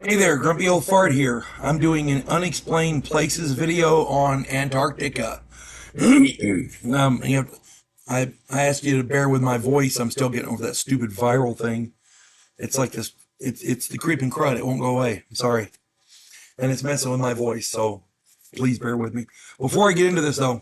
Hey there, Grumpy Old Fart here. I'm doing an unexplained places video on Antarctica. You know, I asked you to bear with my voice. I'm still getting over that stupid viral thing. It's like this. It's the creeping crud. It won't go away. I'm sorry, and it's messing with my voice. So please bear with me. Before I get into this, though,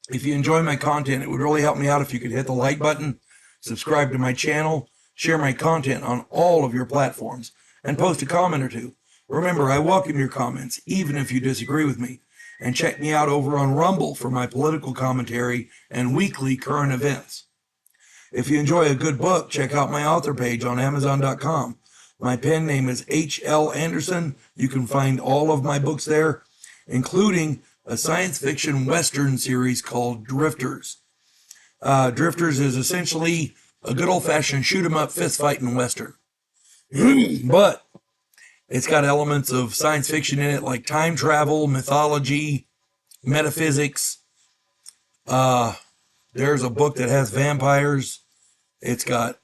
if you enjoy my content, it would really help me out if you could hit the like button, subscribe to my channel, share my content on all of your platforms, and post a comment or two. Remember, I welcome your comments, even if you disagree with me. And check me out over on Rumble for my political commentary and weekly current events. If you enjoy a good book, check out my author page on Amazon.com. My pen name is H.L. Anderson. You can find all of my books there, including a science fiction Western series called Drifters. Drifters is essentially a good old-fashioned shoot-'em-up fist-fighting Western. But it's got elements of science fiction in it, like time travel, mythology, metaphysics. There's a book that has vampires. It's got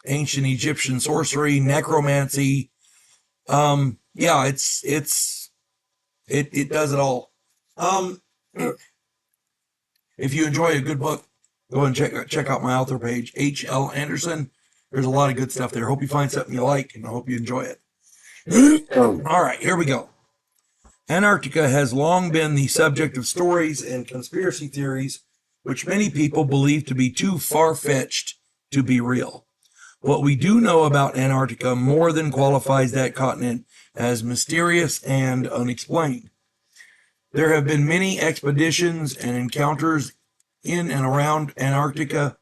ancient Egyptian sorcery, necromancy. Yeah, it does it all. If you enjoy a good book, go and check out my author page, H.L. Anderson. There's a lot of good stuff there. Hope you find something you like, and I hope you enjoy it. All right, here we go. Antarctica has long been the subject of stories and conspiracy theories, which many people believe to be too far-fetched to be real. What we do know about Antarctica more than qualifies that continent as mysterious and unexplained. There have been many expeditions and encounters in and around Antarctica.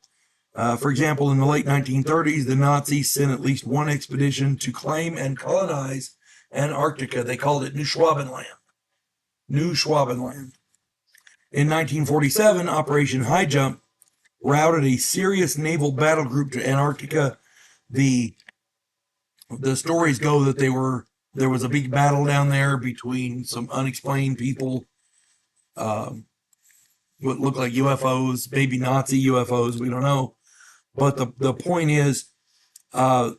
For example, in the late 1930s, the Nazis sent at least one expedition to claim and colonize Antarctica. They called it New Schwabenland. New Schwabenland. In 1947, Operation High Jump routed a serious naval battle group to Antarctica. The stories go that there was a big battle down there between some unexplained people, what looked like UFOs, maybe Nazi UFOs, we don't know. But the point is that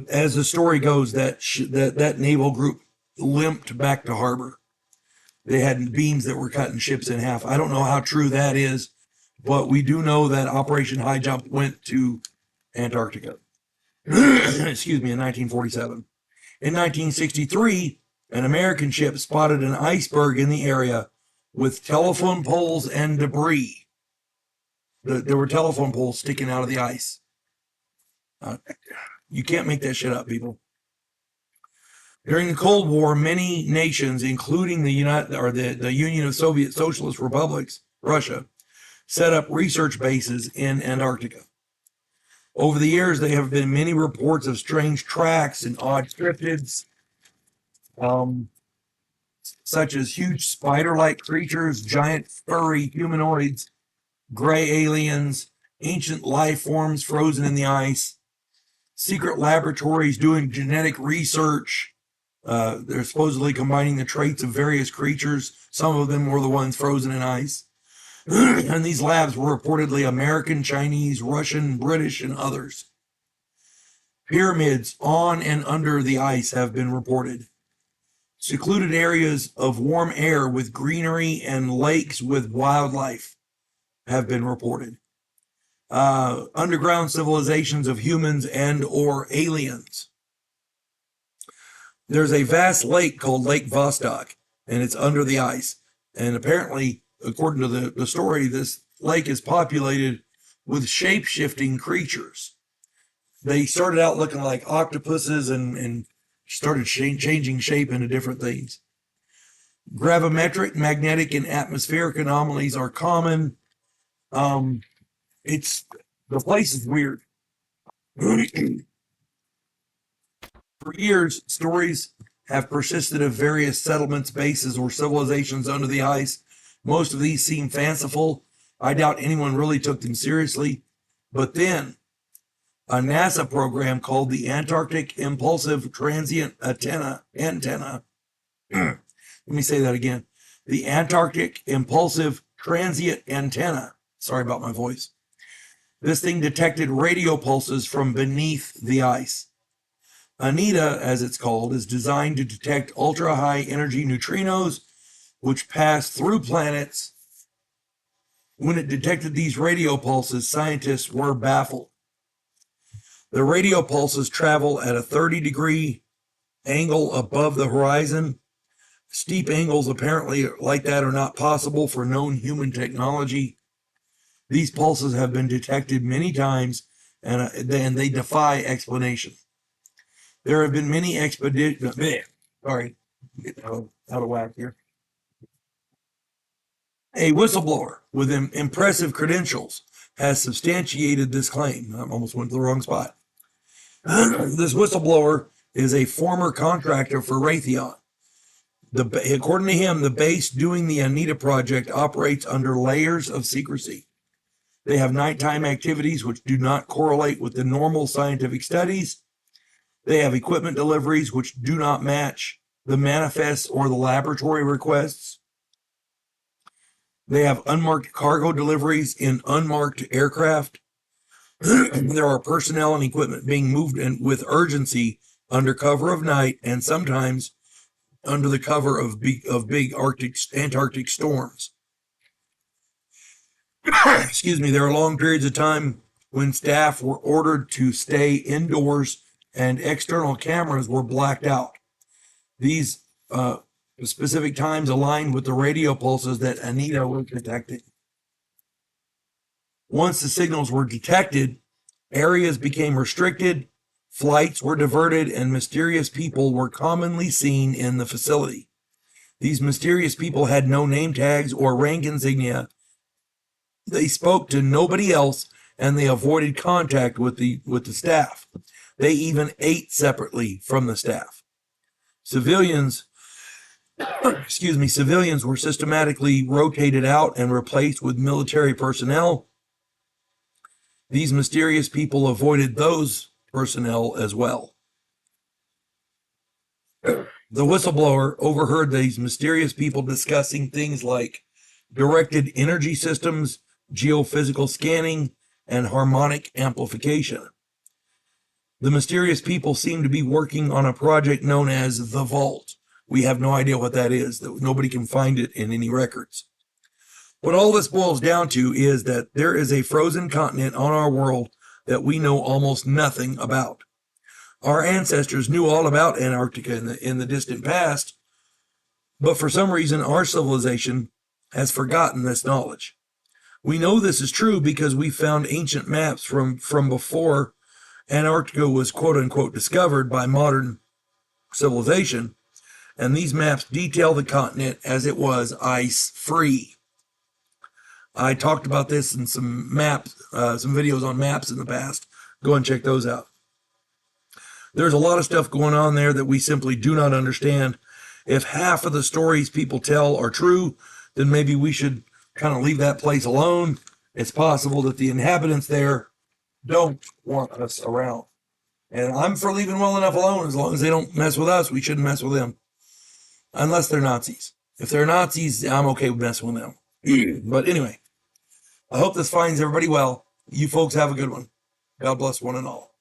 as the story goes, that naval group limped back to harbor. They had beams that were cutting ships in half. I don't know how true that is, but we do know that Operation High Jump went to Antarctica. Excuse me, in 1947. In 1963, an American ship spotted an iceberg in the area with telephone poles and debris. There were telephone poles sticking out of the ice. You can't make that shit up, people. During the Cold War, many nations, including the Union of Soviet Socialist Republics, Russia, set up research bases in Antarctica. Over the years, there have been many reports of strange tracks and odd cryptids, such as huge spider-like creatures, giant furry humanoids, gray aliens, ancient life forms frozen in the ice, secret laboratories doing genetic research. They're supposedly combining the traits of various creatures. Some of them were the ones frozen in ice. And these labs were reportedly American, Chinese, Russian, British, and others. Pyramids on and under the ice have been reported. Secluded areas of warm air with greenery and lakes with wildlife have been reported. Underground civilizations of humans and or aliens. There's a vast lake called Lake Vostok, and it's under the ice. And apparently, according to the story, this lake is populated with shape-shifting creatures. They started out looking like octopuses and started changing shape into different things. Gravimetric, magnetic, and atmospheric anomalies are common. The place is weird. For years, stories have persisted of various settlements, bases, or civilizations under the ice. Most of these seem fanciful. I doubt anyone really took them seriously. But then, a NASA program called the Antarctic Impulsive Transient Antenna. Let me say that again. The Antarctic Impulsive Transient Antenna. Sorry about my voice. This thing detected radio pulses from beneath the ice. Anita, as it's called, is designed to detect ultra-high energy neutrinos, which pass through planets. When it detected these radio pulses, scientists were baffled. The radio pulses travel at a 30-degree angle above the horizon. Steep angles apparently like that are not possible for known human technology. These pulses have been detected many times, and they defy explanation. There have been many expeditions. Sorry, out of whack here. A whistleblower with impressive credentials has substantiated this claim. I almost went to the wrong spot. This whistleblower is a former contractor for Raytheon. According to him, the base doing the Anita project operates under layers of secrecy. They have nighttime activities which do not correlate with the normal scientific studies. They have equipment deliveries which do not match the manifests or the laboratory requests. They have unmarked cargo deliveries in unmarked aircraft. There are personnel and equipment being moved in with urgency under cover of night and sometimes under the cover of big Antarctic storms. Excuse me, there are long periods of time when staff were ordered to stay indoors and external cameras were blacked out. These specific times align with the radio pulses that Anita was detecting. Once the signals were detected, areas became restricted, flights were diverted, and mysterious people were commonly seen in the facility. These mysterious people had no name tags or rank insignia. They spoke to nobody else, and they avoided contact with the staff. They even ate separately from the staff. Civilians were systematically rotated out and replaced with military personnel. These mysterious people avoided those personnel as well. The whistleblower overheard these mysterious people discussing things like directed energy systems, geophysical scanning, and harmonic amplification. The mysterious people seem to be working on a project known as the Vault. We have no idea what that is. Nobody can find it in any records. What all this boils down to is that there is a frozen continent on our world that we know almost nothing about. Our ancestors knew all about Antarctica in the distant past, but for some reason our civilization has forgotten this knowledge. We know this is true because we found ancient maps from before Antarctica was quote unquote discovered by modern civilization, and these maps detail the continent as it was ice free. I talked about this in some videos on maps in the past. Go and check those out. There's a lot of stuff going on there that we simply do not understand. If half of the stories people tell are true, then maybe we should kind of leave that place alone. It's possible that the inhabitants there don't want us around. And I'm for leaving well enough alone. As long as they don't mess with us, we shouldn't mess with them. Unless they're Nazis. If they're Nazis, I'm okay with messing with them. But anyway, I hope this finds everybody well. You folks have a good one. God bless one and all.